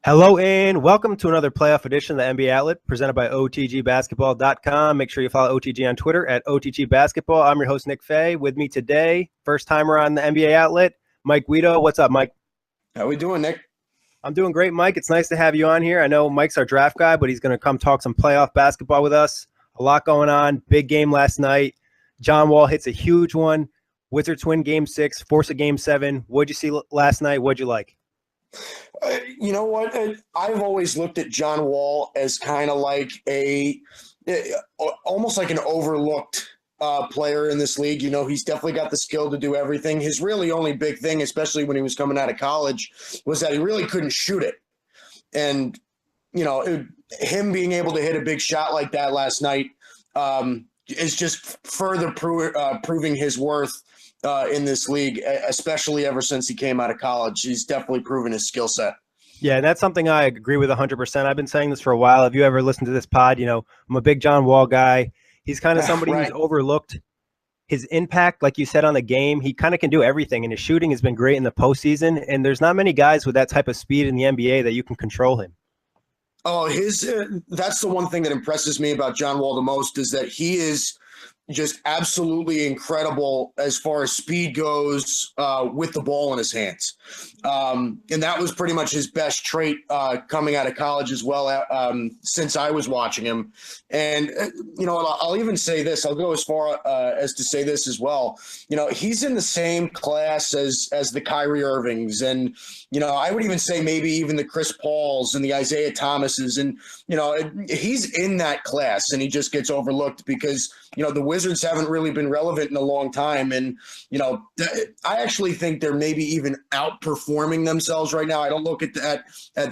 Hello and welcome to another playoff edition of the NBA Outlet presented by OTGBasketball.com. Make sure you follow OTG on Twitter at OTGBasketball. I'm your host, Nick Fay. With me today, first timer on the NBA Outlet, Mike Guido. What's up, Mike? How we doing, Nick? I'm doing great, Mike. It's nice to have you on here. I know Mike's our draft guy, but he's going to come talk some playoff basketball with us. A lot going on. Big game last night. John Wall hits a huge one. Wizards win Game 6, force a Game 7. What'd you see last night? What'd you like? You know what? I've always looked at John Wall as kind of like almost like an overlooked player in this league. You know, he's definitely got the skill to do everything. His really only big thing, especially when he was coming out of college, was that he really couldn't shoot it. And, you know, him being able to hit a big shot like that last night is just further proving his worth in this league, especially ever since he came out of college. He's definitely proven his skill set. Yeah, that's something I agree with 100%. I've been saying this for a while. If you ever listen to this pod, you know, I'm a big John Wall guy. He's kind of somebody Right. who's overlooked. His impact, like you said on the game, he kind of can do everything, and his shooting has been great in the postseason, and there's not many guys with that type of speed in the NBA that you can control him. Oh, that's the one thing that impresses me about John Wall the most, is that he is just absolutely incredible as far as speed goes with the ball in his hands. And that was pretty much his best trait coming out of college as well, since I was watching him. And, you know, I'll even say this. I'll go as far as to say this as well. You know, he's in the same class as the Kyrie Irvings. And, you know, I would even say maybe even the Chris Pauls and the Isaiah Thomases. And, you know, he's in that class, and he just gets overlooked because, you know, the Wizards haven't really been relevant in a long time. And, you know, I actually think they're maybe even outperforming themselves right now. I don't look at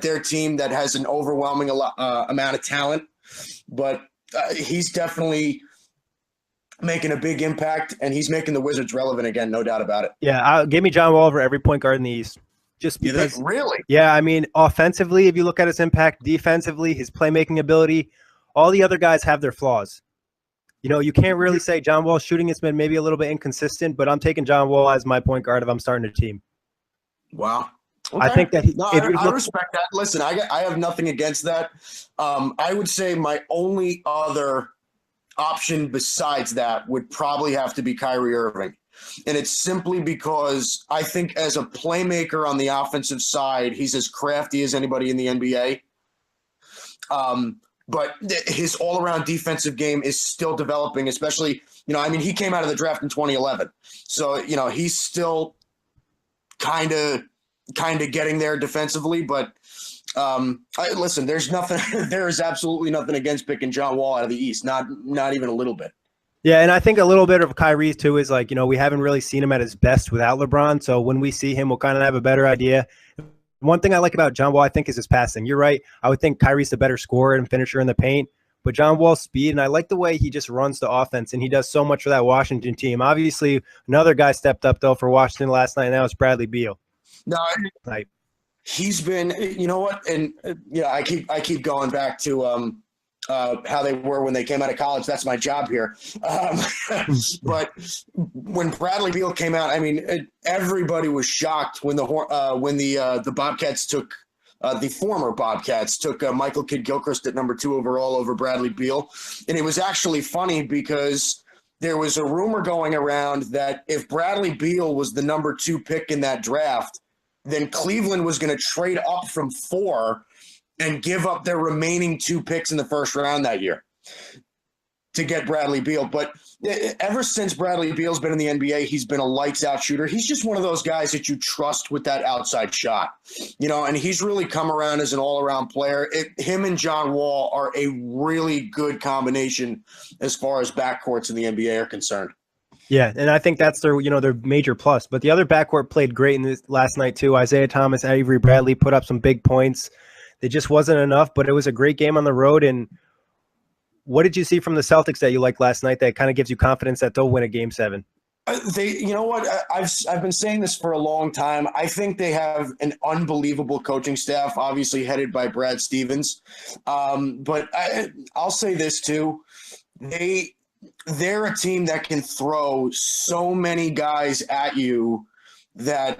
their team that has an overwhelming amount of talent, but he's definitely making a big impact, and he's making the Wizards relevant again, no doubt about it. Yeah, give me John Wall over every point guard in the East. Just because, you think, really? Yeah, I mean, offensively, if you look at his impact, defensively, his playmaking ability, all the other guys have their flaws. You know, you can't really say John Wall's shooting has been maybe a little bit inconsistent, but I'm taking John Wall as my point guard if I'm starting a team. Wow. Okay. I think that I respect that. Listen, I have nothing against that. I would say my only other option besides that would probably have to be Kyrie Irving. And it's simply because I think as a playmaker on the offensive side, he's as crafty as anybody in the NBA. But his all-around defensive game is still developing, especially, you know, I mean, he came out of the draft in 2011. So, you know, he's still kind of getting there defensively. But listen, there is absolutely nothing against picking John Wall out of the East, not even a little bit. Yeah, and I think a little bit of Kyrie, too, is like, you know, we haven't really seen him at his best without LeBron. So when we see him, we'll kind of have a better idea. One thing I like about John Wall, I think, is his passing. You're right. I would think Kyrie's the better scorer and finisher in the paint. But John Wall's speed, and I like the way he just runs the offense, and he does so much for that Washington team. Obviously, another guy stepped up, though, for Washington last night, and that was Bradley Beal. No, he's been, you know what, and I keep going back to how they were when they came out of college. That's my job here. But when Bradley Beal came out, I mean, everybody was shocked when the Bobcats took the former Bobcats took Michael Kidd-Gilchrist at number 2 overall over Bradley Beal. And it was actually funny because there was a rumor going around that if Bradley Beal was the number 2 pick in that draft, then Cleveland was going to trade up from 4 and give up their remaining 2 picks in the first round that year to get Bradley Beal. But ever since Bradley Beal's been in the NBA, he's been a lights-out shooter. He's just one of those guys that you trust with that outside shot, you know, and he's really come around as an all-around player. Him and John Wall are a really good combination as far as backcourts in the NBA are concerned. Yeah, and I think that's their major plus. But the other backcourt played great in this last night, too. Isaiah Thomas, Avery Bradley put up some big points. It just wasn't enough, but it was a great game on the road. And what did you see from the Celtics that you liked last night that kind of gives you confidence that they'll win a Game 7? You know what? I've been saying this for a long time. I think they have an unbelievable coaching staff, obviously headed by Brad Stevens. But I'll say this too. They're a team that can throw so many guys at you that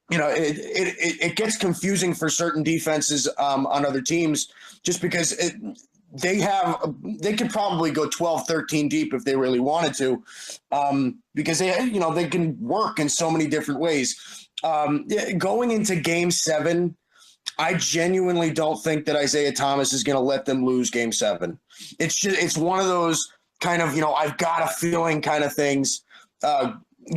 it gets confusing for certain defenses on other teams just because they could probably go 12, 13 deep if they really wanted to, because they can work in so many different ways. Going into Game 7, I genuinely don't think that Isaiah Thomas is going to let them lose Game 7. It's one of those kind of, I've got a feeling kind of things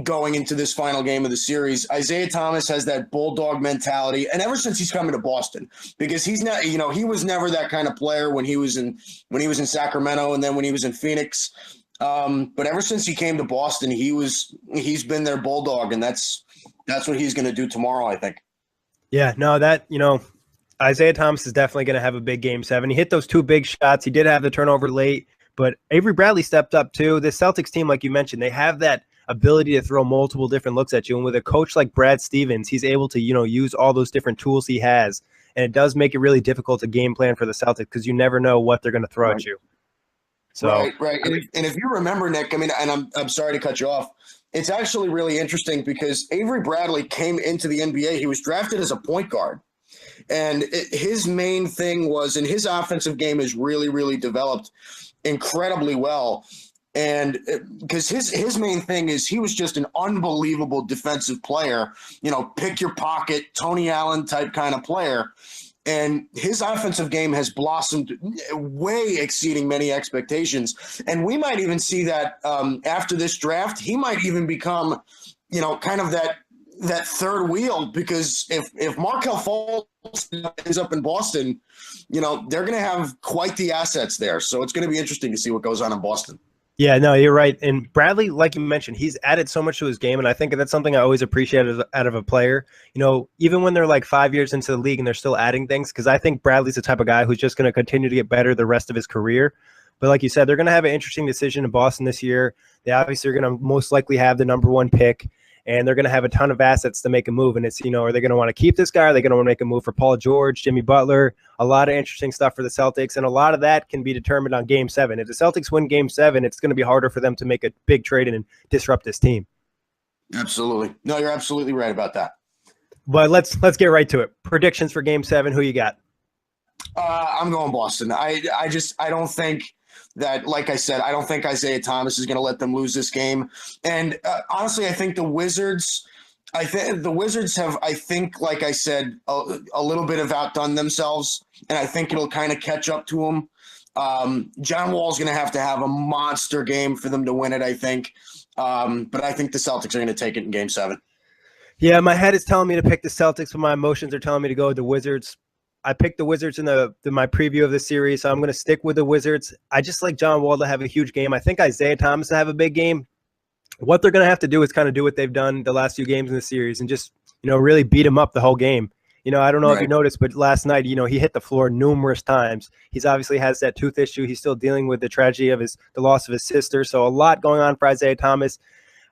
going into this final game of the series. Isaiah Thomas has that bulldog mentality, and ever since he's coming to Boston, because he's not, he was never that kind of player when he was in Sacramento and then when he was in Phoenix. But ever since he came to Boston, he's been their bulldog, and that's what he's going to do tomorrow, I think. Yeah, no, Isaiah Thomas is definitely going to have a big Game 7. He hit those 2 big shots. He did have the turnover late, but Avery Bradley stepped up too. The Celtics team, like you mentioned, they have that ability to throw multiple different looks at you. And with a coach like Brad Stevens, he's able to, use all those different tools he has. And it does make it really difficult to game plan for the Celtics because you never know what they're going to throw at you. So, right. And if you remember, Nick, and I'm sorry to cut you off. It's actually really interesting because Avery Bradley came into the NBA. He was drafted as a point guard. And his main thing was, and his offensive game is really, really developed incredibly well. And because his main thing is he was just an unbelievable defensive player, pick your pocket, Tony Allen type kind of player. And his offensive game has blossomed, way exceeding many expectations. And we might even see that after this draft, he might even become, kind of that third wheel, because if Markelle Fultz ends up in Boston, they're going to have quite the assets there. So it's going to be interesting to see what goes on in Boston. Yeah, no, you're right. And Bradley, like you mentioned, he's added so much to his game, and I think that's something I always appreciate out of a player. Even when they're like 5 years into the league and they're still adding things, because I think Bradley's the type of guy who's just going to continue to get better the rest of his career. But like you said, they're going to have an interesting decision in Boston this year. They obviously are going to most likely have the number 1 pick, and they're going to have a ton of assets to make a move. And it's, are they going to want to keep this guy? Are they going to want to make a move for Paul George, Jimmy Butler? A lot of interesting stuff for the Celtics, and a lot of that can be determined on Game 7. If the Celtics win Game 7, it's going to be harder for them to make a big trade and disrupt this team. Absolutely. No, you're absolutely right about that. But let's get right to it. Predictions for Game 7. Who you got? I'm going Boston. I don't think that, like I said, I don't think Isaiah Thomas is going to let them lose this game. And honestly, I think the Wizards have, like I said, a little bit have outdone themselves, and I think it'll kind of catch up to them. John Wall's going to have a monster game for them to win it, I think. But I think the Celtics are going to take it in Game 7. Yeah, my head is telling me to pick the Celtics, but my emotions are telling me to go with the Wizards. I picked the Wizards in my preview of the series, so I'm going to stick with the Wizards. I just like John Wall to have a huge game. I think Isaiah Thomas to have a big game. What they're going to have to do is kind of do what they've done the last few games in the series and just, really beat him up the whole game. I don't know if you noticed, but last night, he hit the floor numerous times. He's obviously has that tooth issue. He's still dealing with the tragedy of the loss of his sister. So a lot going on for Isaiah Thomas.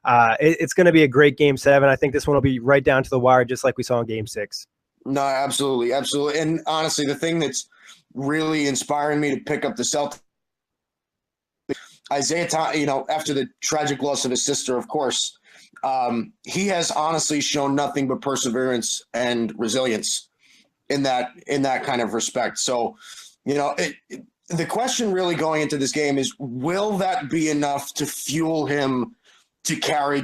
It's going to be a great Game 7. I think this one will be right down to the wire, just like we saw in Game 6. No, absolutely. Absolutely. And honestly, the thing that's really inspiring me to pick up the Celtics, Isaiah Thomas, after the tragic loss of his sister, of course, he has honestly shown nothing but perseverance and resilience in that kind of respect. So, the question really going into this game is, will that be enough to fuel him to carry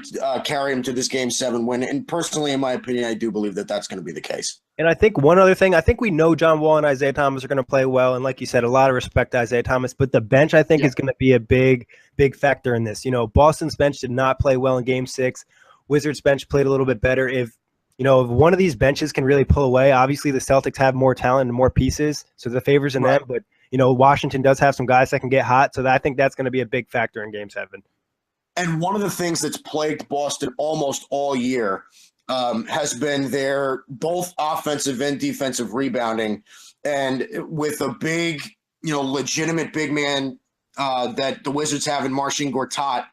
him to this Game 7 win? And personally, in my opinion, I do believe that that's going to be the case. And I think one other thing, I think we know John Wall and Isaiah Thomas are going to play well. And like you said, a lot of respect to Isaiah Thomas. But the bench, I think, is going to be a big, big factor in this. Boston's bench did not play well in Game 6. Wizards' bench played a little bit better. If one of these benches can really pull away, obviously the Celtics have more talent and more pieces, so the favors in them. But, Washington does have some guys that can get hot. So I think that's going to be a big factor in Game 7. And one of the things that's plagued Boston almost all year has been their both offensive and defensive rebounding. And with a big, legitimate big man that the Wizards have in Marcin Gortat,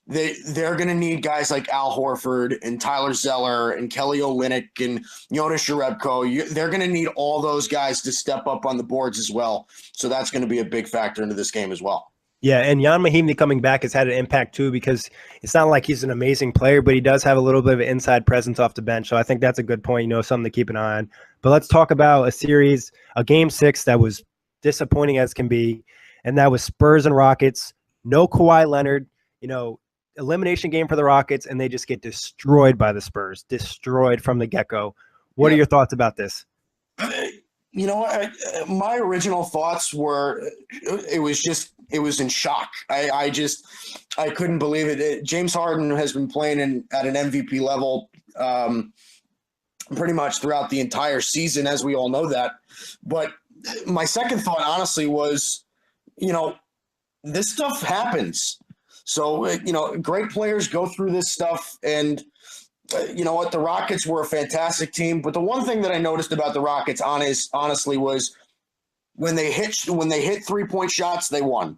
they're going to need guys like Al Horford and Tyler Zeller and Kelly Olynyk and Jonas Jerebko. They're going to need all those guys to step up on the boards as well. So that's going to be a big factor into this game as well. Yeah, and Jan Mahimni coming back has had an impact too because it's not like he's an amazing player, but he does have a little bit of an inside presence off the bench. So I think that's a good point, something to keep an eye on. But let's talk about a game 6 that was disappointing as can be, and that was Spurs and Rockets. No Kawhi Leonard, elimination game for the Rockets, and they just get destroyed by the Spurs, destroyed from the get-go. What are your thoughts about this? You know what? My original thoughts were it was in shock. I couldn't believe it. James Harden has been playing at an MVP level pretty much throughout the entire season, as we all know that. But my second thought, honestly, was, this stuff happens. So, great players go through this stuff, and you know what? The Rockets were a fantastic team, but the one thing that I noticed about the Rockets, honestly, was when they hit 3-point shots, they won.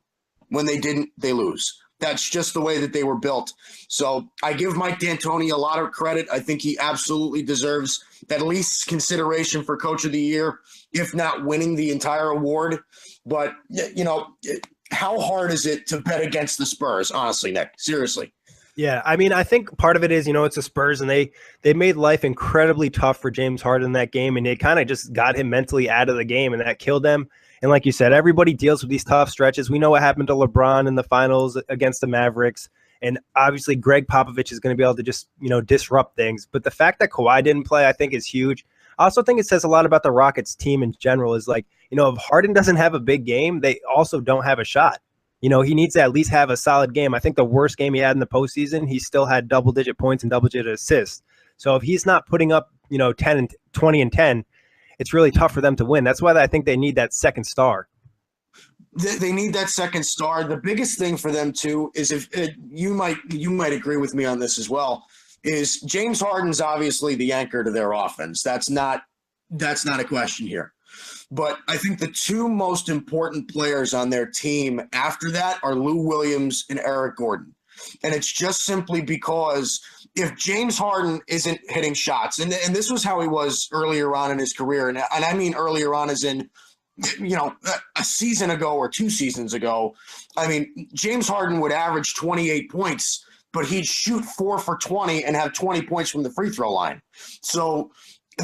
When they didn't, they lose. That's just the way that they were built. So I give Mike D'Antoni a lot of credit. I think he absolutely deserves at least consideration for Coach of the Year, if not winning the entire award. But how hard is it to bet against the Spurs? Honestly, Nick, seriously. Yeah, I mean, I think part of it is, it's the Spurs, and they made life incredibly tough for James Harden in that game, and it kind of just got him mentally out of the game, and that killed them. And like you said, everybody deals with these tough stretches. We know what happened to LeBron in the finals against the Mavericks, and obviously Greg Popovich is going to be able to just, disrupt things. But the fact that Kawhi didn't play, I think, is huge. I also think it says a lot about the Rockets team in general is like, if Harden doesn't have a big game, they also don't have a shot. He needs to at least have a solid game. I think the worst game he had in the postseason, he still had double-digit points and double-digit assists. So if he's not putting up, 10 and 20 and 10, it's really tough for them to win. That's why I think they need that second star. They need that second star. The biggest thing for them too is, if you might agree with me on this as well, is James Harden's obviously the anchor to their offense. That's not a question here. But I think the two most important players on their team after that are Lou Williams and Eric Gordon. And it's just simply because if James Harden isn't hitting shots, and this was how he was earlier on in his career, and I mean earlier on as in, a season ago or 2 seasons ago, I mean, James Harden would average 28 points, but he'd shoot 4 for 20 and have 20 points from the free throw line. So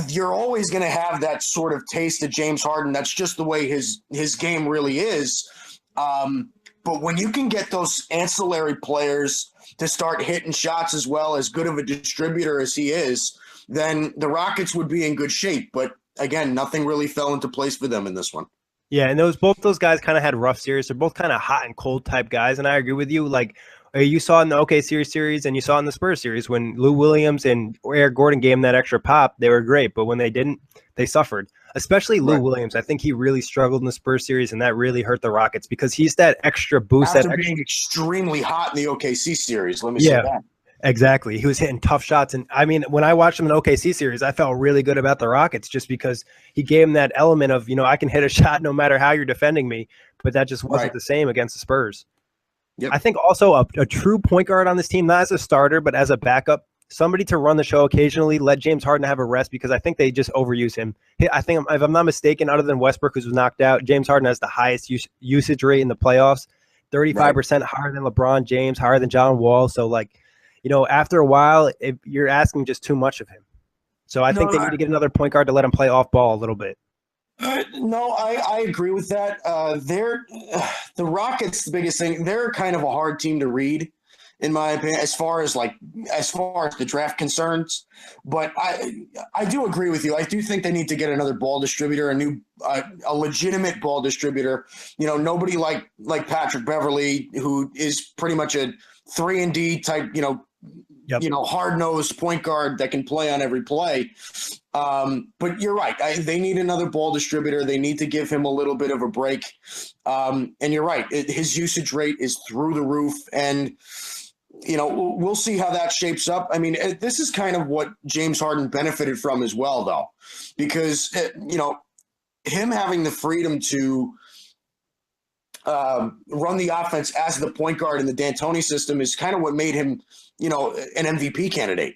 you're always going to have that sort of taste of James Harden. That's just the way his game really is. But when you can get those ancillary players to start hitting shots as well, as good of a distributor as he is, then the Rockets would be in good shape. But again, nothing really fell into place for them in this one. Yeah, and both those guys kind of had rough series. They're both kind of hot and cold type guys, and I agree with you. Like, you saw in the OKC series and you saw in the Spurs series when Lou Williams and Eric Gordon gave them that extra pop, they were great. But when they didn't, they suffered. Especially Lou Williams. I think he really struggled in the Spurs series, and that really hurt the Rockets because he's that extra boost. After being extremely hot in the OKC series, let me say that. Exactly. He was hitting tough shots. And I mean, when I watched him in the OKC series, I felt really good about the Rockets just because he gave him that element of, I can hit a shot no matter how you're defending me. But that just wasn't the same against the Spurs. Yep. I think also a true point guard on this team, not as a starter, but as a backup, somebody to run the show occasionally, let James Harden have a rest because I think they just overuse him. I think, if I'm not mistaken, other than Westbrook, who was knocked out, James Harden has the highest usage rate in the playoffs, 35% higher than LeBron James, higher than John Wall. So, after a while, you're asking just too much of him. So I think they need to get another point guard to let him play off ball a little bit. No, I agree with that. The Rockets, the biggest thing, they're kind of a hard team to read, in my opinion, as far as the draft concerns. But I do agree with you. I do think they need to get another ball distributor, a legitimate ball distributor. Nobody like Patrick Beverley, who is pretty much a 3-and-D type, hard-nosed point guard that can play on every play. But you're right. They need another ball distributor. They need to give him a little bit of a break. And you're right. His usage rate is through the roof. And, we'll see how that shapes up. I mean, this is kind of what James Harden benefited from as well, though, because, him having the freedom to run the offense as the point guard in the D'Antoni system is kind of what made him, an MVP candidate.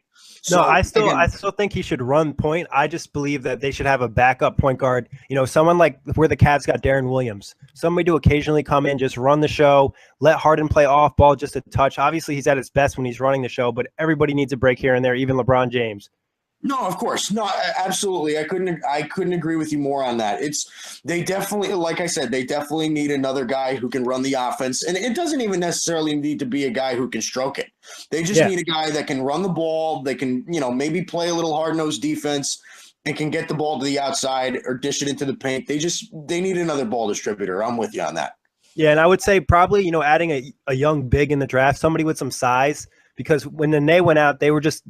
No, So I again, still think he should run point. I just believe that they should have a backup point guard. Someone like where the Cavs got Darren Williams, somebody to occasionally come in, just run the show, let Harden play off ball just a touch. Obviously, he's at his best when he's running the show, but everybody needs a break here and there, even LeBron James. no, of course. No, absolutely. I couldn't agree with you more on that. They definitely, like I said, they definitely need another guy who can run the offense. And it doesn't even necessarily need to be a guy who can stroke it. They just need a guy that can run the ball. They can, maybe play a little hard-nosed defense and can get the ball to the outside or dish it into the paint. They need another ball distributor. I'm with you on that. Yeah, and I would say probably, adding a young big in the draft, somebody with some size, because when Nene went out, they were just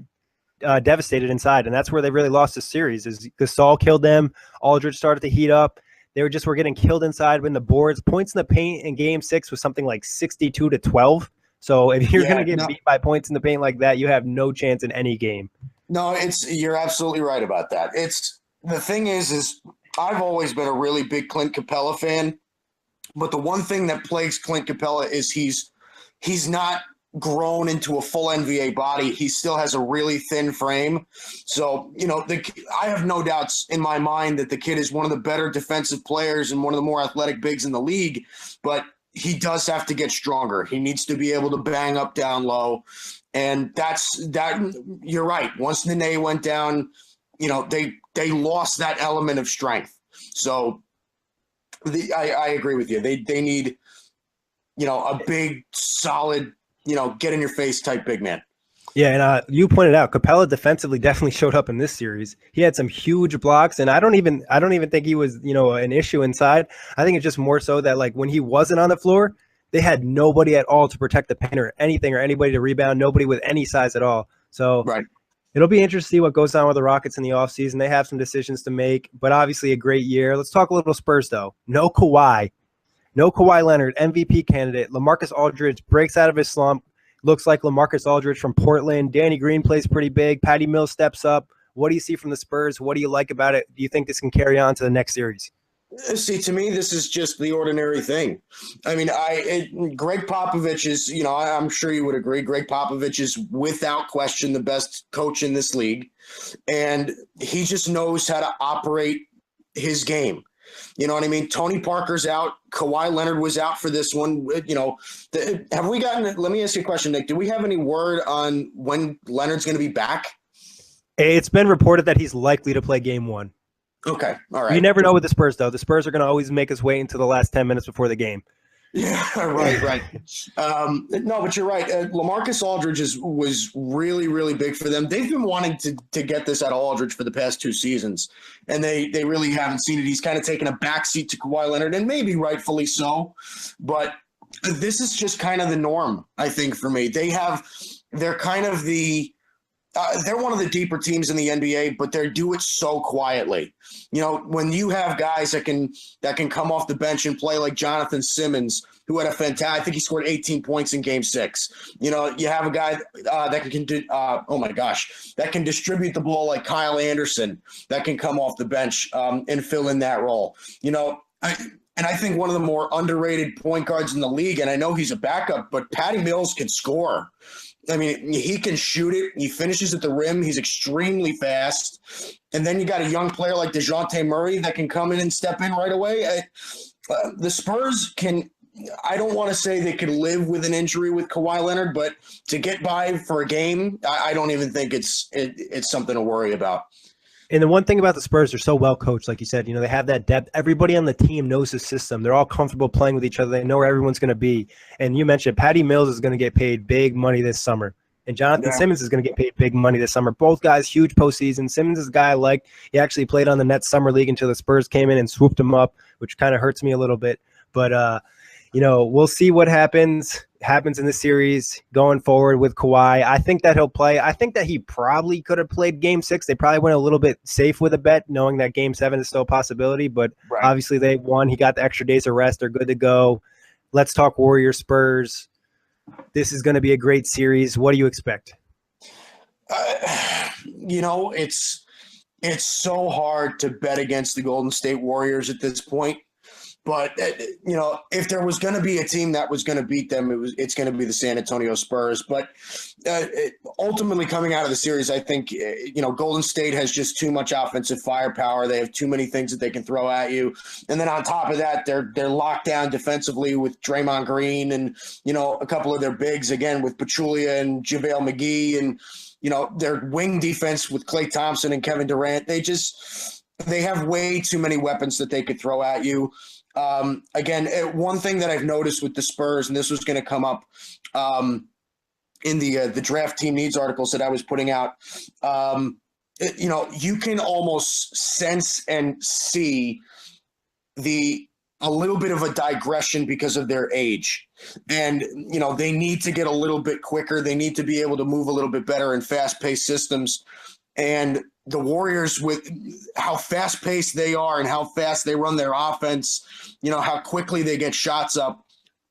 devastated inside, and that's where they really lost the series. Is Gasol killed them, Aldridge started to heat up. They were getting killed inside when the boards. Points in the paint in Game 6 was something like 62-12. So if you're going to get beat by points in the paint like that, you have no chance in any game. No, you're absolutely right about that. The thing is I've always been a really big Clint Capella fan, but the one thing that plagues Clint Capella is he's not grown into a full NBA body. He still has a really thin frame. So, I have no doubts in my mind that the kid is one of the better defensive players and one of the more athletic bigs in the league, but he does have to get stronger. He needs to be able to bang up down low. And you're right. Once Nene went down, they lost that element of strength. So I agree with you. They need, a big, solid, get in your face type big man. Yeah, and you pointed out Capella defensively definitely showed up in this series. He had some huge blocks, and I don't even think he was an issue inside. I think it's just more so that like when he wasn't on the floor, they had nobody at all to protect the paint or anything or anybody to rebound. Nobody with any size at all. So right. It'll be interesting to see what goes on with the Rockets in the offseason. They have some decisions to make, but obviously a great year. Let's talk a little Spurs though. No Kawhi Leonard, MVP candidate. LaMarcus Aldridge breaks out of his slump. Looks like LaMarcus Aldridge from Portland. Danny Green plays pretty big. Patty Mills steps up. What do you see from the Spurs? What do you like about it? Do you think this can carry on to the next series? See, to me, this is just the ordinary thing. I mean, Greg Popovich is, I'm sure you would agree, Greg Popovich is without question the best coach in this league. And he just knows how to operate his game. You know what I mean? Tony Parker's out. Kawhi Leonard was out for this one. Have we gotten – let me ask you a question, Nick. Do we have any word on when Leonard's going to be back? It's been reported that he's likely to play game 1. Okay. All right. You never know with the Spurs, though. The Spurs are going to always make us wait until the last 10 minutes before the game. Yeah, right. No, but you're right. LaMarcus Aldridge was really, really big for them. They've been wanting to get this out of Aldridge for the past 2 seasons, and they really haven't seen it. He's kind of taken a backseat to Kawhi Leonard, and maybe rightfully so. But this is just kind of the norm, I think, for me. They're kind of they're one of the deeper teams in the NBA, but they do it so quietly. When you have guys that can come off the bench and play like Jonathan Simmons, who had I think he scored 18 points in Game 6. You have a guy that can distribute the ball like Kyle Anderson, that can come off the bench and fill in that role. I think one of the more underrated point guards in the league, and I know he's a backup, but Patty Mills can score. I mean, he can shoot it. He finishes at the rim. He's extremely fast. And then you got a young player like DeJounte Murray that can come in and step in right away. The Spurs I don't want to say they could live with an injury with Kawhi Leonard, but to get by for a game, I don't even think it's something to worry about. And the one thing about the Spurs, they're so well coached, like you said. They have that depth. Everybody on the team knows the system. They're all comfortable playing with each other. They know where everyone's going to be. And you mentioned Patty Mills is going to get paid big money this summer. And Jonathan Simmons is going to get paid big money this summer. Both guys, huge postseason. Simmons is a guy I like. He actually played on the Nets Summer League until the Spurs came in and swooped him up, which kind of hurts me a little bit. But, we'll see what happens in the series going forward with Kawhi. I think that he'll play. I think that he probably could have played Game 6. They probably went a little bit safe with a bet, knowing that Game 7 is still a possibility. But Obviously they won. He got the extra days of rest. They're good to go. Let's talk Warriors Spurs. This is going to be a great series. What do you expect? It's so hard to bet against the Golden State Warriors at this point. But if there was going to be a team that was going to beat them, it's going to be the San Antonio Spurs. But ultimately, coming out of the series, I think Golden State has just too much offensive firepower. They have too many things that they can throw at you, and then on top of that, they're locked down defensively with Draymond Green and a couple of their bigs again with Pachulia and JaVale McGee, and their wing defense with Klay Thompson and Kevin Durant. They have way too many weapons that they could throw at you. Again, one thing that I've noticed with the Spurs, and this was going to come up in the draft team needs articles that I was putting out, you can almost sense and see a little bit of a digression because of their age. And, they need to get a little bit quicker. They need to be able to move a little bit better in fast-paced systems. And the Warriors, with how fast-paced they are and how fast they run their offense, how quickly they get shots up,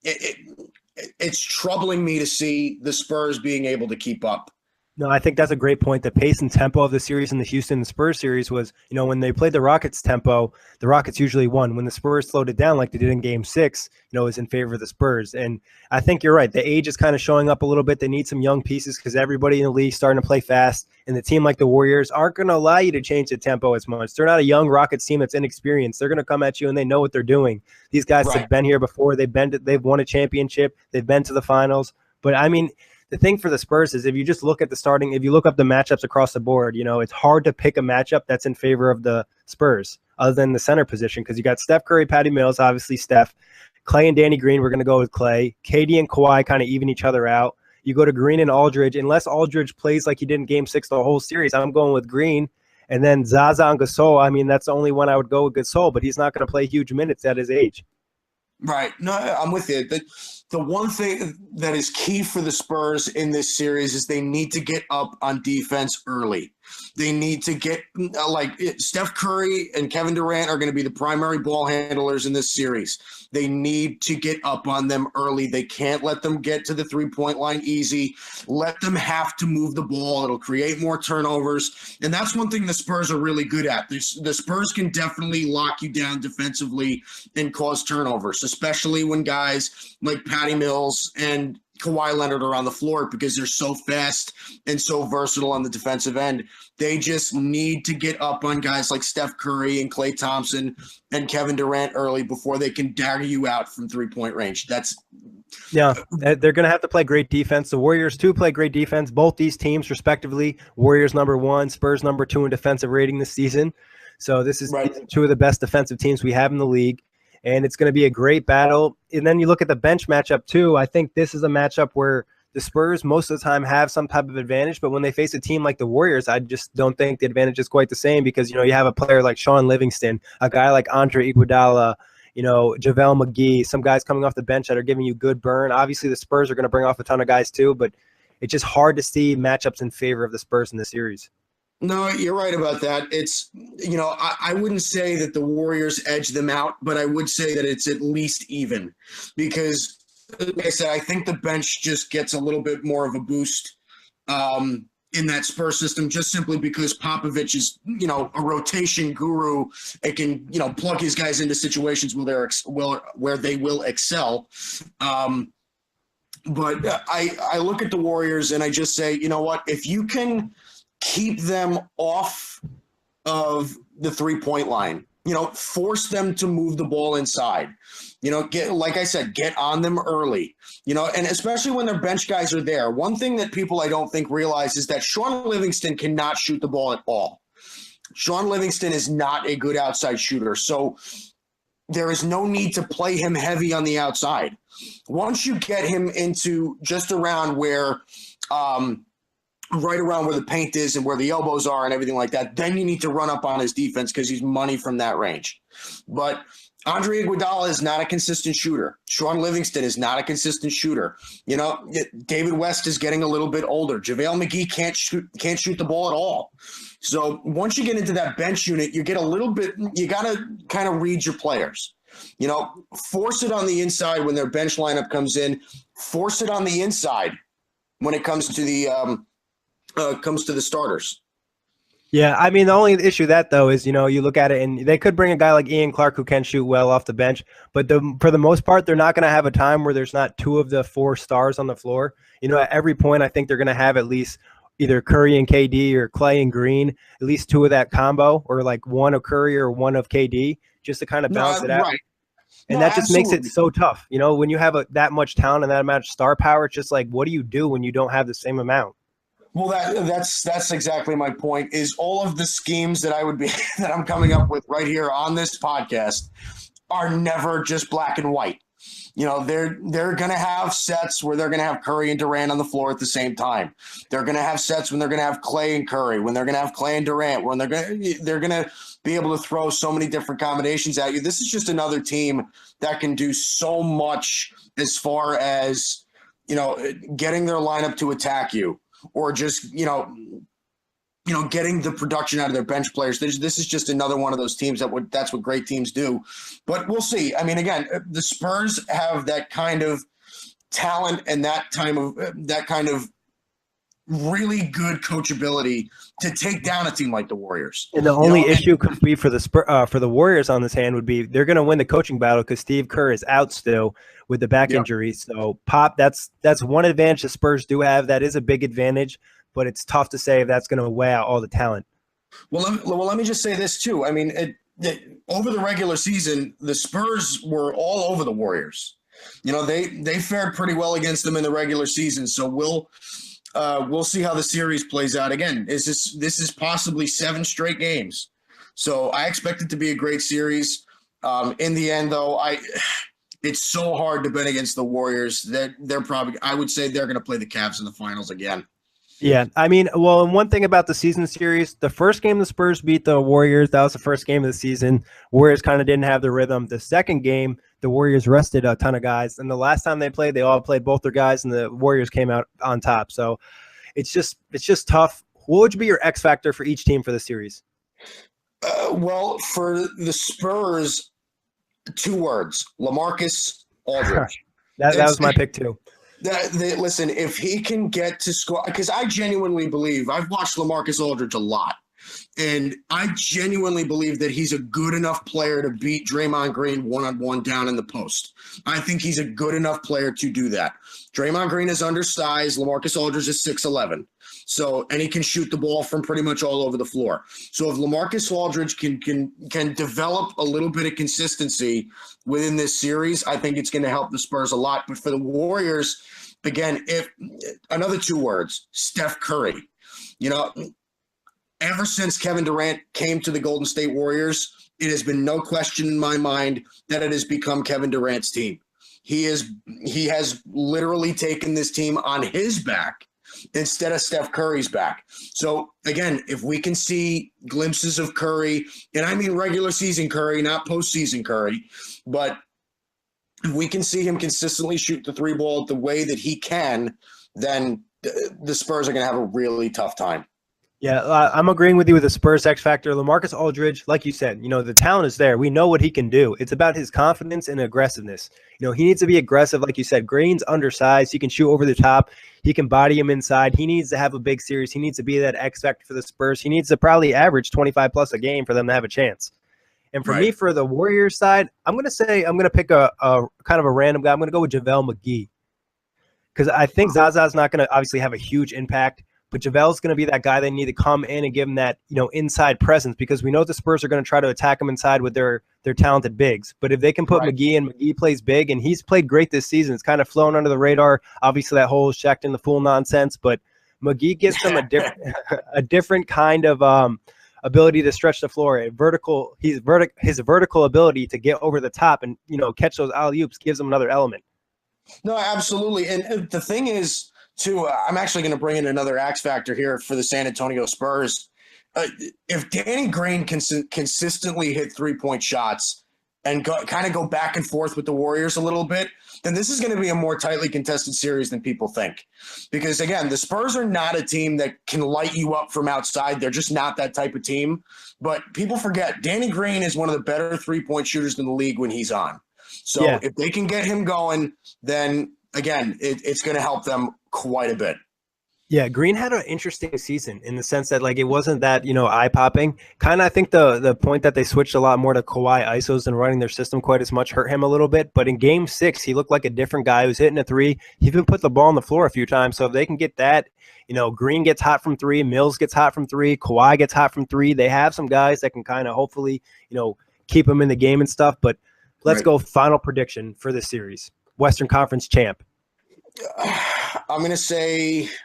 it's troubling me to see the Spurs being able to keep up. No, I think that's a great point. The pace and tempo of the series in the Houston Spurs series was, when they played the Rockets tempo, the Rockets usually won. When the Spurs slowed it down like they did in Game 6, it was in favor of the Spurs. And I think you're right. The age is kind of showing up a little bit. They need some young pieces because everybody in the league is starting to play fast. And the team like the Warriors aren't going to allow you to change the tempo as much. They're not a young Rockets team that's inexperienced. They're going to come at you and they know what they're doing. These guys have been here before. They've won a championship. They've been to the finals. But I mean, the thing for the Spurs is if you just look at if you look up the matchups across the board, it's hard to pick a matchup that's in favor of the Spurs other than the center position because you got Steph Curry, Patty Mills, obviously Steph, Klay and Danny Green. We're going to go with Klay. KD and Kawhi kind of even each other out. You go to Green and Aldridge. Unless Aldridge plays like he did in Game 6 the whole series, I'm going with Green. And then Zaza and Gasol, I mean, that's the only one I would go with Gasol, but he's not going to play huge minutes at his age. Right. No, I'm with you. The one thing that is key for the Spurs in this series is they need to get up on defense early. They need to get Steph Curry and Kevin Durant are going to be the primary ball handlers in this series. They need to get up on them early. They can't let them get to the three-point line easy. Let them have to move the ball. It'll create more turnovers. And that's one thing the Spurs are really good at. The Spurs can definitely lock you down defensively and cause turnovers, especially when guys like Patty Mills and Kawhi Leonard are on the floor because they're so fast and so versatile on the defensive end. They just need to get up on guys like Steph Curry and Klay Thompson and Kevin Durant early before they can dagger you out from three-point range. They're going to have to play great defense. The Warriors, too, play great defense. Both these teams, respectively, Warriors #1, Spurs #2 in defensive rating this season. So this is two of the best defensive teams we have in the league. And it's going to be a great battle. And then you look at the bench matchup, too. I think this is a matchup where the Spurs most of the time have some type of advantage. But when they face a team like the Warriors, I just don't think the advantage is quite the same because, you have a player like Sean Livingston, a guy like Andre Iguodala, JaVale McGee, some guys coming off the bench that are giving you good burn. Obviously, the Spurs are going to bring off a ton of guys, too. But it's just hard to see matchups in favor of the Spurs in the series. No, you're right about that. It's, I wouldn't say that the Warriors edge them out, but I would say that it's at least even because, like I said, I think the bench just gets a little bit more of a boost in that Spurs system just simply because Popovich is, a rotation guru. It can, plug his guys into situations where they will excel. But I look at the Warriors and I just say, you know what, if you can keep them off of the three-point line, force them to move the ball inside, like I said, get on them early, and especially when their bench guys are there. One thing that people I don't think realize is that Sean Livingston cannot shoot the ball at all. Sean Livingston is not a good outside shooter. So there is no need to play him heavy on the outside. Once you get him into just around where, right around where the paint is and where the elbows are and everything like that, then you need to run up on his defense because he's money from that range. But Andre Iguodala is not a consistent shooter. Sean Livingston is not a consistent shooter. David West is getting a little bit older. JaVale McGee can't shoot the ball at all. So once you get into that bench unit, you got to kind of read your players. Force it on the inside when their bench lineup comes in. Force it on the inside when it comes to the starters. Yeah, I mean, the only issue that though is, you look at it and they could bring a guy like Ian Clark who can shoot well off the bench, but for the most part, they're not going to have a time where there's not two of the four stars on the floor. At every point, I think they're going to have at least either Curry and KD or Clay and Green, at least two of that combo, or like one of Curry or one of KD, just to kind of balance it out. Right. And that just makes it so tough. When you have that much talent and that much star power, it's just like, what do you do when you don't have the same amount? Well, that's exactly my point. Is all of the schemes that that I'm coming up with right here on this podcast are never just black and white. They're going to have sets where they're going to have Curry and Durant on the floor at the same time. They're going to have sets when they're going to have Clay and Curry, when they're going to have Clay and Durant, when they're going to be able to throw so many different combinations at you. This is just another team that can do so much as far as, getting their lineup to attack you, or just, getting the production out of their bench players. This is just another one of those teams that's what great teams do. But we'll see. I mean, again, the Spurs have that kind of talent and that kind of really good coachability to take down a team like the Warriors. And the only issue could be for the Warriors on this hand would be they're going to win the coaching battle because Steve Kerr is out still with the back injury. So that's one advantage the Spurs do have. That is a big advantage, but it's tough to say if that's going to weigh out all the talent. Well, let me just say this too. I mean, over the regular season, the Spurs were all over the Warriors. They fared pretty well against them in the regular season. So we'll see how the series plays out. Again, this is possibly 7 straight games. So I expect it to be a great series. In the end, though, it's so hard to bet against the Warriors. They're probably, I would say, they're going to play the Cavs in the finals again. Yeah, I mean, well, and one thing about the season series, the first game the Spurs beat the Warriors, that was the first game of the season. Warriors kind of didn't have the rhythm. The second game, the Warriors rested a ton of guys, and the last time they played, they all played both their guys, and the Warriors came out on top. So it's just tough. What would be your X factor for each team for the series? Well, for the Spurs, 2 words: LaMarcus Aldridge. that was my pick too. Listen, if he can get to score, because I genuinely believe, I've watched LaMarcus Aldridge a lot, and I genuinely believe that he's a good enough player to beat Draymond Green one-on-one down in the post. I think he's a good enough player to do that. Draymond Green is undersized. LaMarcus Aldridge is 6'11". And he can shoot the ball from pretty much all over the floor. So if LaMarcus Aldridge can develop a little bit of consistency within this series, I think it's going to help the Spurs a lot. But for the Warriors, again, if another 2 words: Steph Curry. Ever since Kevin Durant came to the Golden State Warriors, it has been no question in my mind that it has become Kevin Durant's team. He has literally taken this team on his back instead of Steph Curry's back. So again, if we can see glimpses of Curry, and I mean regular season Curry, not postseason Curry, but if we can see him consistently shoot the 3 ball the way that he can, then the Spurs are going to have a really tough time. Yeah, I'm agreeing with you with the Spurs X factor. LaMarcus Aldridge, like you said, the talent is there. We know what he can do. It's about his confidence and aggressiveness. He needs to be aggressive, like you said. Green's undersized. He can shoot over the top. He can body him inside. He needs to have a big series. He needs to be that X factor for the Spurs. He needs to probably average 25 plus a game for them to have a chance. And for me, for the Warriors side, I'm going to pick a kind of a random guy. I'm going to go with JaVale McGee because I think Zaza's not going to obviously have a huge impact. But JaVale's going to be that guy they need to come in and give him that, inside presence, because we know the Spurs are going to try to attack him inside with their talented bigs. But if they can put McGee, and McGee plays big, and he's played great this season, it's kind of flown under the radar. Obviously, that whole Shaq and the Fool nonsense, but McGee gives them a different kind of ability to stretch the floor. His vertical ability to get over the top and catch those alley-oops gives him another element. No, absolutely. And the thing is, I'm actually going to bring in another X factor here for the San Antonio Spurs. If Danny Green can consistently hit 3-point shots and kind of go back and forth with the Warriors a little bit, then this is going to be a more tightly contested series than people think. Because, again, the Spurs are not a team that can light you up from outside. They're just not that type of team. But people forget, Danny Green is one of the better 3-point shooters in the league when he's on. So if they can get him going, then, again, it's going to help them quite a bit. Yeah, Green had an interesting season in the sense that like it wasn't that, eye popping. Kind of I think the point that they switched a lot more to Kawhi ISOs and running their system quite as much hurt him a little bit. But in game 6, he looked like a different guy who's hitting a three. He even put the ball on the floor a few times. So if they can get that, Green gets hot from three, Mills gets hot from three, Kawhi gets hot from three. They have some guys that can kind of hopefully, keep them in the game and stuff. But let's go final prediction for this series. Western Conference champ. I'm going to say –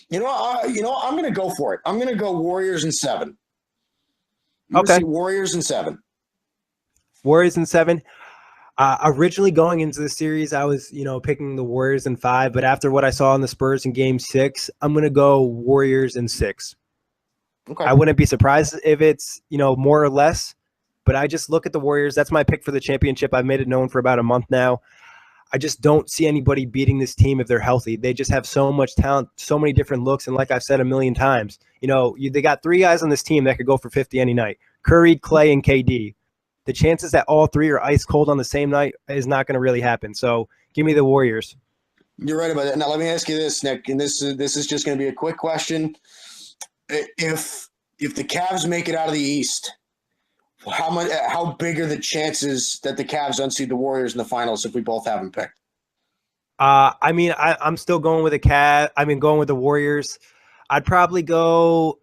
I'm going to go for it. I'm going to go Warriors in 7. Okay. Warriors in 7. Warriors in 7. Originally going into the series, I was, picking the Warriors in 5. But after what I saw in the Spurs in game 6, I'm going to go Warriors in 6. Okay. I wouldn't be surprised if it's, more or less. But I just look at the Warriors. That's my pick for the championship. I've made it known for about a month now. I just don't see anybody beating this team if they're healthy. They just have so much talent, so many different looks. And like I've said a million times, they got 3 guys on this team that could go for 50 any night. Curry, Clay, and KD. The chances that all 3 are ice cold on the same night is not going to really happen. So give me the Warriors. You're right about that. Now let me ask you this, Nick, and this is just going to be a quick question. If the Cavs make it out of the East, how big are the chances that the Cavs unseed the Warriors in the finals if we both have them picked? I'm still going with going with the Warriors. I'd probably go,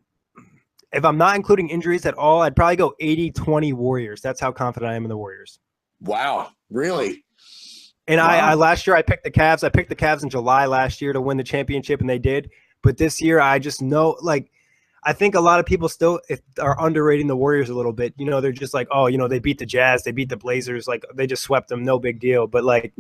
if I'm not including injuries at all, I'd probably go 80-20 Warriors. That's how confident I am in the Warriors. Wow, really? And wow. I last year I picked the Cavs. I picked the Cavs in July last year to win the championship, and they did. But this year I just know, I think a lot of people still are underrating the Warriors a little bit. They're just like, oh, they beat the Jazz, they beat the Blazers, they just swept them, no big deal. But right.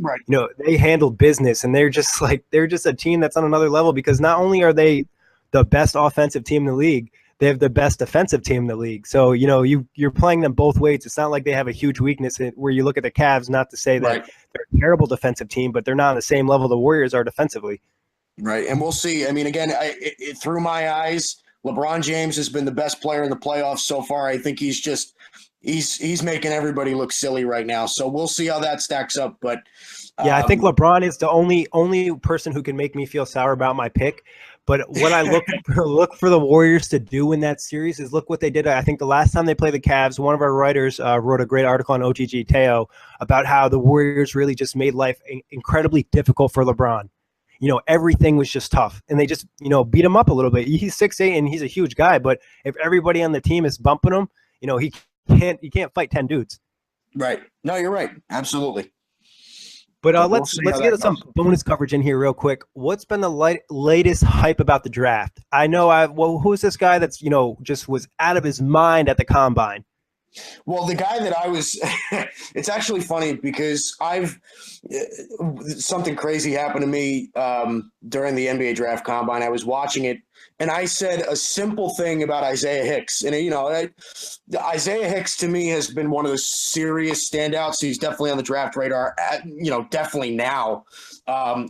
They handled business, and they're just a team that's on another level because not only are they the best offensive team in the league, they have the best defensive team in the league. So you're playing them both ways. It's not like they have a huge weakness where you look at the Cavs. Not to say that they're a terrible defensive team, but they're not on the same level the Warriors are defensively. Right, and we'll see. I mean, again, through my eyes, LeBron James has been the best player in the playoffs so far. I think he's making everybody look silly right now. So we'll see how that stacks up. But I think LeBron is the only person who can make me feel sour about my pick. But what I look for the Warriors to do in that series is look what they did. I think the last time they played the Cavs, one of our writers wrote a great article on OGG Teo about how the Warriors really just made life incredibly difficult for LeBron. Everything was just tough, and they just, beat him up a little bit. He's 6'8", and he's a huge guy, but if everybody on the team is bumping him, he can't fight 10 dudes. Right. No, you're right. Absolutely. But let's get some bonus coverage in here real quick. What's been the latest hype about the draft? I know who's this guy that's, just was out of his mind at the combine? Well, the guy that I was – it's actually funny because something crazy happened to me during the NBA draft combine. I was watching it, and I said a simple thing about Isaiah Hicks. And, Isaiah Hicks to me has been one of the serious standouts. He's definitely on the draft radar, definitely now,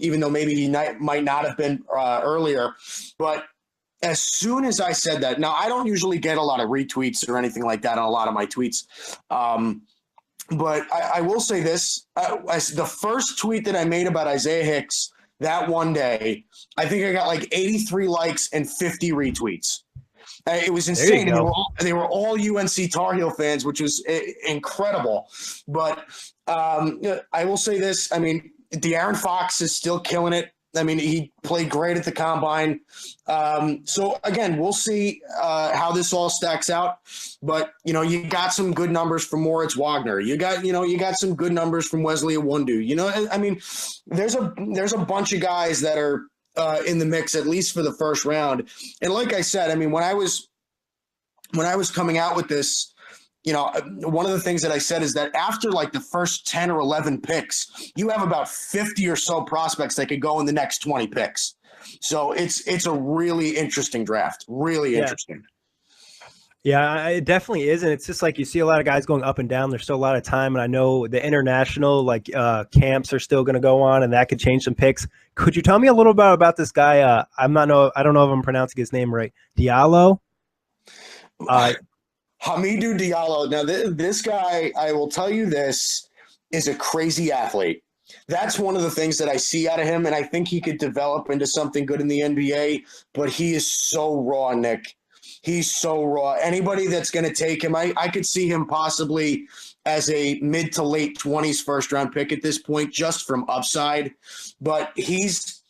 even though maybe he might not have been earlier. But – as soon as I said that, now I don't usually get a lot of retweets or anything like that on a lot of my tweets. But I will say this, the first tweet that I made about Isaiah Hicks that one day, I think I got 83 likes and 50 retweets. It was insane. They were all UNC Tar Heel fans, which was incredible. But I will say this, De'Aaron Fox is still killing it. He played great at the combine. So, again, we'll see how this all stacks out. But, you got some good numbers from Moritz Wagner. You got some good numbers from Wesley Iwundu. There's a bunch of guys that are in the mix, at least for the first round. And like I said, when I was coming out with this, one of the things that I said is that after the first 10 or 11 picks, you have about 50 or so prospects that could go in the next 20 picks. So it's a really interesting draft, really interesting. Yeah, it definitely is. And it's just you see a lot of guys going up and down. There's still a lot of time. And I know the international camps are still going to go on, and that could change some picks. Could you tell me a little bit about this guy? I don't know if I'm pronouncing his name right. Diallo? Hamidou Diallo. Now, this guy, I will tell you this, is a crazy athlete. That's one of the things that I see out of him, and I think he could develop into something good in the NBA, but he is so raw, Nick. He's so raw. Anybody that's going to take him, I could see him possibly as a mid to late 20s first-round pick at this point, just from upside. But he's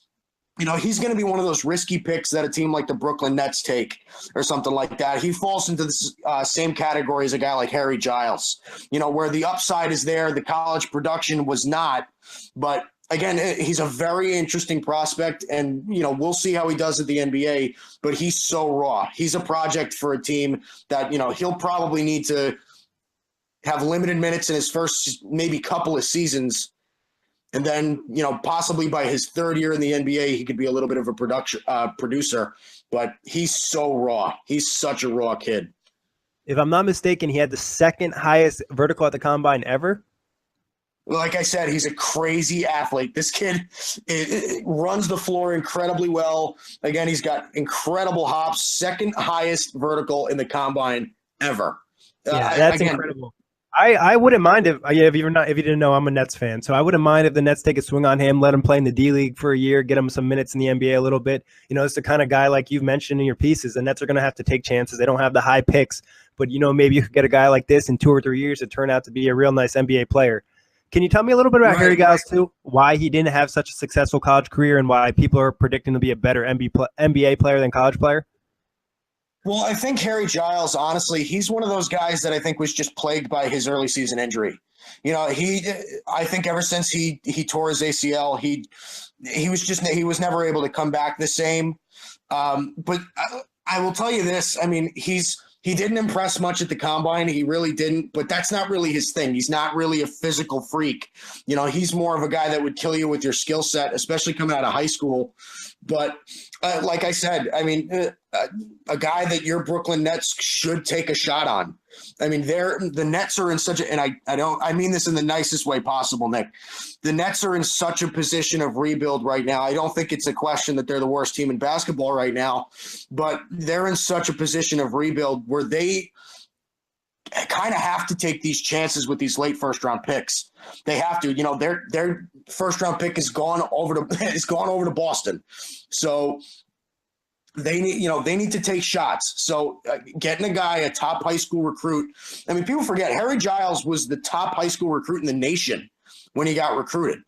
going to be one of those risky picks that a team like the Brooklyn Nets take or something like that. He falls into the same category as a guy like Harry Giles, where the upside is there, the college production was not. But again, he's a very interesting prospect, and, we'll see how he does at the NBA, but he's so raw. He's a project for a team that, he'll probably need to have limited minutes in his first maybe couple of seasons. And then, possibly by his third year in the NBA, he could be a little bit of a producer. But he's so raw. He's such a raw kid. If I'm not mistaken, he had the second highest vertical at the combine ever. Like I said, he's a crazy athlete. This kid runs the floor incredibly well. Again, he's got incredible hops, second highest vertical in the combine ever. Yeah, that's incredible. I wouldn't mind if you didn't know, I'm a Nets fan, so I wouldn't mind if the Nets take a swing on him, let him play in the D League for a year, get him some minutes in the NBA a little bit. It's the kind of guy, like you've mentioned in your pieces. The Nets are going to have to take chances. They don't have the high picks, but maybe you could get a guy like this in 2 or 3 years to turn out to be a real nice NBA player. Can you tell me a little bit about Harry Giles too? Why he didn't have such a successful college career and why people are predicting to be a better NBA player than college player? Well, I think Harry Giles, honestly, he's one of those guys that I think was just plagued by his early season injury. I think ever since he tore his ACL, he was never able to come back the same. But I will tell you this. I mean, he didn't impress much at the combine. He really didn't, but that's not really his thing. He's not really a physical freak. He's more of a guy that would kill you with your skill set, especially coming out of high school. But like I said, I mean, a guy that your Brooklyn Nets should take a shot on. I mean, the Nets are in such a, and I mean this in the nicest way possible, Nick. The Nets are in such a position of rebuild right now. I don't think it's a question that they're the worst team in basketball right now, but they're in such a position of rebuild where they kind of have to take these chances with these late first round picks. They have to, their first round pick is gone over to Boston. So they need to take shots. So getting a top high school recruit. I mean, people forget Harry Giles was the top high school recruit in the nation when he got recruited.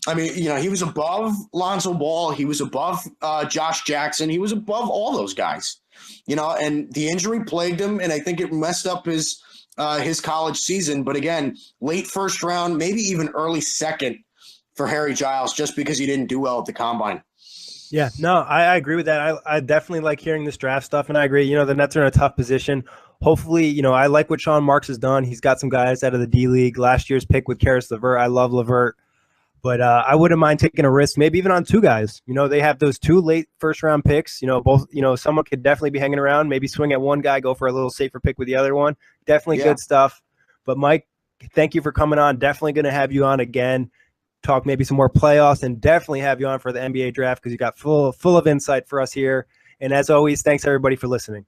I mean, he was above Lonzo Ball. He was above Josh Jackson. He was above all those guys, and the injury plagued him. And I think it messed up his college season. But again, late first round, maybe even early second for Harry Giles, just because he didn't do well at the combine. Yeah, no, I agree with that. I definitely like hearing this draft stuff, and I agree. The Nets are in a tough position. Hopefully, I like what Sean Marks has done. He's got some guys out of the D League. Last year's pick with Karis LeVert, I love LeVert. But I wouldn't mind taking a risk, maybe even on 2 guys. They have those 2 late first-round picks. Both. Someone could definitely be hanging around. Maybe swing at one guy, go for a little safer pick with the other one. Definitely good stuff. But Mike, thank you for coming on. Definitely going to have you on again. Talk maybe some more playoffs, and definitely have you on for the NBA draft because you got full of insight for us here. And as always, thanks everybody for listening.